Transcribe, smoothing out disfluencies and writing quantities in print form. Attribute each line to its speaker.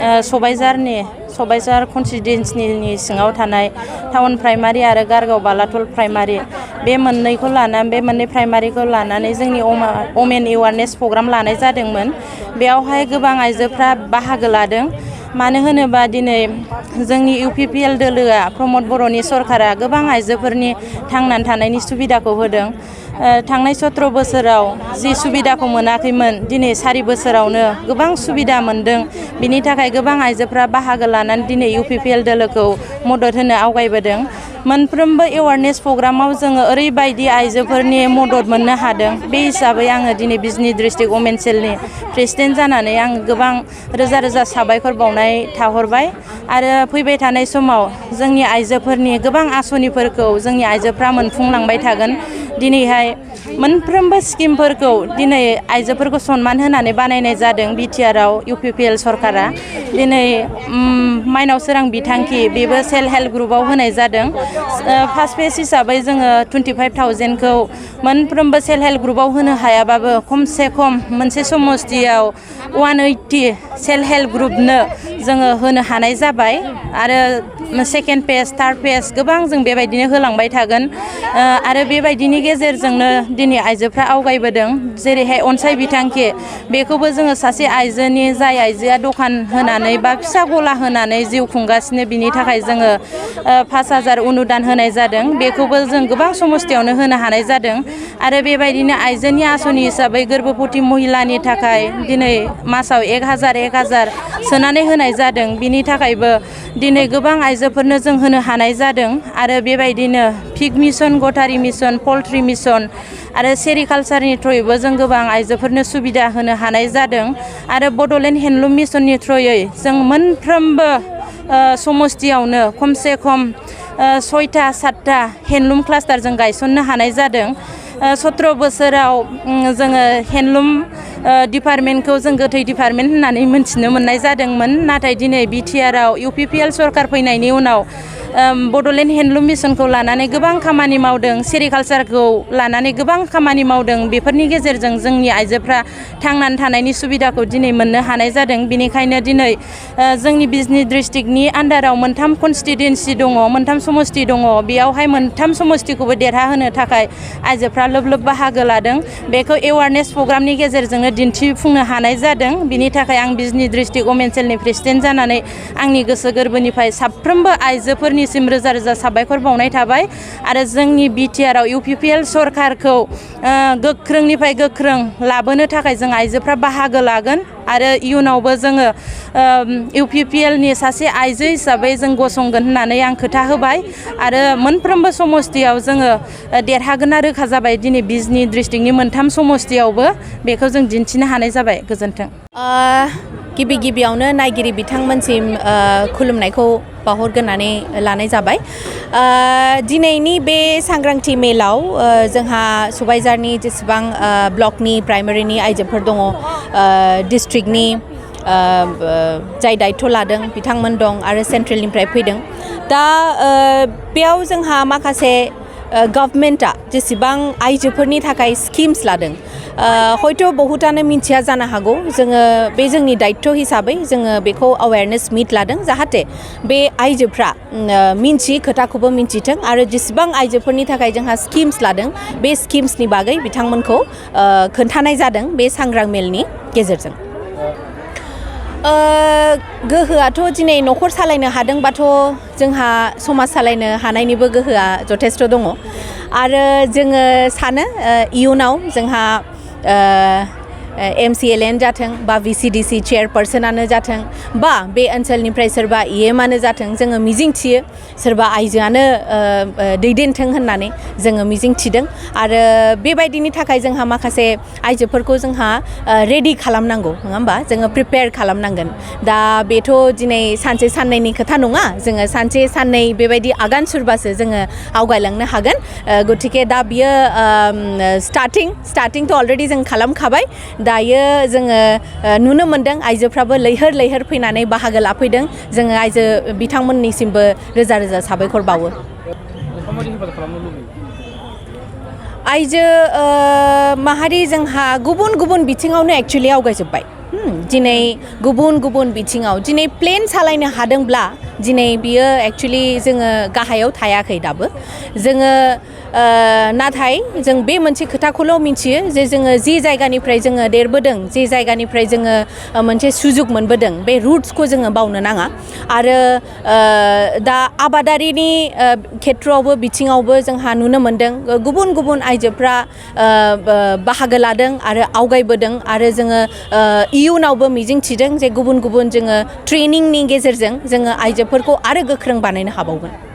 Speaker 1: सबायझार कनस्टिट्युएन्सिनि सिङाव थानाय town primary आरो गारगाव बालाथल प्राइमारि बे मोननै प्राइमारिखौ लानानै जोंनि वमेन एवारनेस प्रग्राम लानाय जादोंमोन। बेयावहाय गोबां आइजोफ्रा बाहागो लादों। मानो होनोबा दिनै जोंनि UPPL दोलोआ प्रमद बर'नि सरकारा गोबां आइजोफोरनि थांनानै थानायनि सुबिदाखौ होदों। थांनाय 17 बोसोराव जि सुबिदाखौ मोनाखैमोन दिनै 4 बोसोरावनो गोबां सुबिदा मोनदों। बिनि थाखाय गोबां आइजोफ्रा बाहागो लानानै दिनै UPPL दोलोखौ मदद होनो आवगायबोदों। मोनफ्रोमबो एवारनेस प्रग्रामाव जोङो ओरैबायदि आइजोफोरनि मदद मोननो हादों। बे हिसाबै आङो दिनै बिजनि डिस्ट्रिक्ट वमेन सेलनि प्रेसिडेन्ट जानानै आं गोबां रोजा रोजा साबायखर बावनाय थाहरबाय आरो फैबाय थानाय समाव जोंनि आइजोफोरनि गोबां आसनिफोरखौ जोंनि आइजोफ्रा मोनफुंलांबाय थागोन। दिनैहाय मोनफ्रोमबो स्किमफोरखौ दिनै आइजोफोरखौ सनमान होनानै बानायनाय जादों बिटिआरआव UPPL सरकारा। दिनै माइनाव सोरां बिथांखि बेबो सेल्फ हेल्प ग्रुपआव होनाय जादों। फार्स्ट फेज हिसाबै जोङो 25,000खौ मोनफ्रोमबो सेल्फ हेल्प ग्रुपआव होनो हायाबाबो खमसे खम मोनसे समस्तियाव 180 सेल्फ हेल्प ग्रुपनो जोङो होनो हानाय जाबाय आरो सेकेन्ड फेज थार्ड फेज गोबां जों बेबायदिनो होलांबाय थागोन। आरो बेबायदिनि गेजेरजोंनो दिनै आइजोफ्रा आवगायबोदों। जेरैहाय अनसाय बिथांखि बेखौबो जोङो सासे आइजोनि जाय आइजोआ दखान होनानै बा फिसा गला होनानै जिउ खुंगासिनो बिनि थाखाय जोङो 5,000 अनुदान होनाय जादों। बेखौबो जों गोबां समस्तियावनो होनो हानाय जादों। आरो बेबायदिनो आइजोनि आसनि हिसाबै गोर्बोबती महिलानि थाखाय दिनै मासाव 1,000 सोनानै होनाय जादों। बिनि थाखायबो दिनै गोबां आइजोफोरनो जों होनो हानाय जादों। आरो बेबायदिनो पिग मिसन, गटारि मिसन, पल्ट्रि मिसन आरो सेरिकालसारनि थ्रुयैबो जों गोबां आइजोफोरनो सुबिदा होनो हानाय जादों। आरो बड'लेण्ड हेन्दलुम मिसननि थ्रुयै जों मोनफ्रोमबो समस्तियावनो खमसे खम 6-7टा हेन्दलुम क्लास्टार जों गायसननो हानाय जादों। 17 बोसोराव जोङो हेन्दलुम डिपार्टमेन्टखौ जों गोथै डिपार्टमेन्ट होननानै मिथिनो मोननाय जादोंमोन। नाथाय दिनै बिटिआरआव UPPL सरकार फैनायनि उनाव बड'लेण्ड हेन्दलुम मिसनखौ लानानै गोबां खामानि मावदों। सेरिकालसारखौ लानानै गोबां खामानि मावदों। बेफोरनि गेजेरजों जोंनि आइजोफ्रा थांनानै थानायनि सुबिदाखौ दिनै मोननो हानाय जादों। बेनिखायनो दिनै जोंनि बिजनि डिस्ट्रिक्टनि आन्डाराव 3 कनस्टिट्युएन्सि दङ, 3 समस्ति दङ। बेयावहाय 3 समस्तिखौबो देरहाहोनो थाखाय आइजोफ्रा लोब लोब बाहागो लादों। बेखौ एवारनेस प्रग्रामनि गेजेरजोंनो दिन्थिफुंनो हानाय जादों। बिनि थाखाय आं बिजनि डिस्ट्रिक्ट वमेन सेलनि प्रेसिडेन्ट जानानै आंनि गोसो गोरबोनिफ्राय साफ्रोमबो आइजोफोरनिसिम रोजा रोजा साबायखर बावनाय थाबाय। आरो जोंनि बिटिआरआव UPPL सरकारखौ गोख्रोंनिफ्राय गोख्रों लाबोनो थाखाय जों आइजोफ्रा बाहागो लागोन। आरो इयुनावबो जोङो UPPLनि सासे आइजो हिसाबै जों गसंगोन होननानै आं खोथा होबाय। आरो मोनफ्रोमबो समस्तियाव जोङो देरहागोना रोखा जाबाय। दिनै बिजनि डिस्ट्रिक्टनि 3 समस्तियावबो बेखौ जों दिन्थिनो हानाय जाबाय। गोजोन्थों।
Speaker 2: गिबियावनो नायगिरि बिथांमोनसिम खुलुमनायखौ बावहरग्रोनानै लानाय जाबाय। दिनैनि बे सांग्रांथि मेलाव जोंहा सबायझारनि जेसेबां ब्लकनि प्राइमारिनि आइजोफोर दङ, डिस्ट्रिक्टनि जाय दायथ' लादों बिथांमोन दं आरो सेन्ट्रेलनिफ्राय फैदों। दा बेयाव जोंहा माखासे गभर्नमेन्टआ जेसेबां आइजोफोरनि थाखाय स्किम्स लादों, हयथ' बहुतानो मिन्थिया जानो हागौ। जोङो बे जोंनि दायथ' हिसाबै जोङो बेखौ अवेरनेस मिट लादों, जाहाथे बे आइजोफ्रा मिन्थियै खोथाखौबो मिन्थिथों आरो जेसेबां आइजोफोरनि थाखाय जोंहा स्किम्स लादों बे स्किम्सनि बागै बिथांमोनखौ खोन्थानाय जादों बे सांग्रां मेलनि गेजेरजों। गोहोआथ' दिनै न'खर सालायनो हादोंबाथ' जोंहा समाज सालायनो हानायनिबो गोहोआ जथेस्थ' दङ। आरो जोङो सानो इयुनाव जोंहा MCLAनो जाथों बा VCDC चेयारपार्सनानो जाथों बा बे ओनसोलनिफ्राय सोरबा EMआनो जाथों, जोङो मिजिं थियो सोरबा आइजोआनो दैदेनथों होननानै जोङो मिजिं थिदों। आरो बेबायदिनि थाखाय जोंहा माखासे आइजोफोरखौ जोंहा रेडि खालामनांगौ, नङा होमबा? जोङो प्रिपेयार खालामनांगोन। दा बेथ' दिनै सानसे साननैनि खोथा नङा। जोङो सानसे साननै बेबायदि आगान सुरबासो जोङो आवगायलांनो हागोन। गतिके दा बियो स्टार्टिंथ' अलरेडि जों खालामखाबाय। दायो जोङो नुनो मोनदों आइजोफ्राबो लैहोर लैहोर फैनानै बाहागो लाफैदों। जोङो आइजो बिथांमोननिसिमबो रोजा रोजा साबायखर बावो। आइजो माहारि जोंहा गुबुन गुबुन बिथिङावनो एक्चुअलि आवगायजोब्बाय। दिनै गुबुन गुबुन बिथिङाव दिनै प्लेन सालायनो हादोंब्ला दिनै बियो एक्चुअलि जोङो गाहायाव थायाखै दाबो जोङो नाथाय जों बे मोनसे खोथाखौल' मिथियो जे जोङो जि जायगानिफ्राय जोङो देरबोदों जि जायगानिफ्राय जोङो मोनसे सुजुग मोनबोदों बे रुट्सखौ जोङो बावनो नाङा आरो दा आबादारिनि खेथ्रआवबो बिथिङावबो जोंहा नुनो मोनदों गुबुन गुबुन आइजोफ्रा बाहागो लादों आरो आवगायबोदों आरो जोङो इयुनावबो मिजिंथिदों जे गुबुन गुबुन जोङो ट्रेनिंनि गेजेरजों जोङो आइजोफोरखौ आरो गोख्रों बानायनो हाबावगोन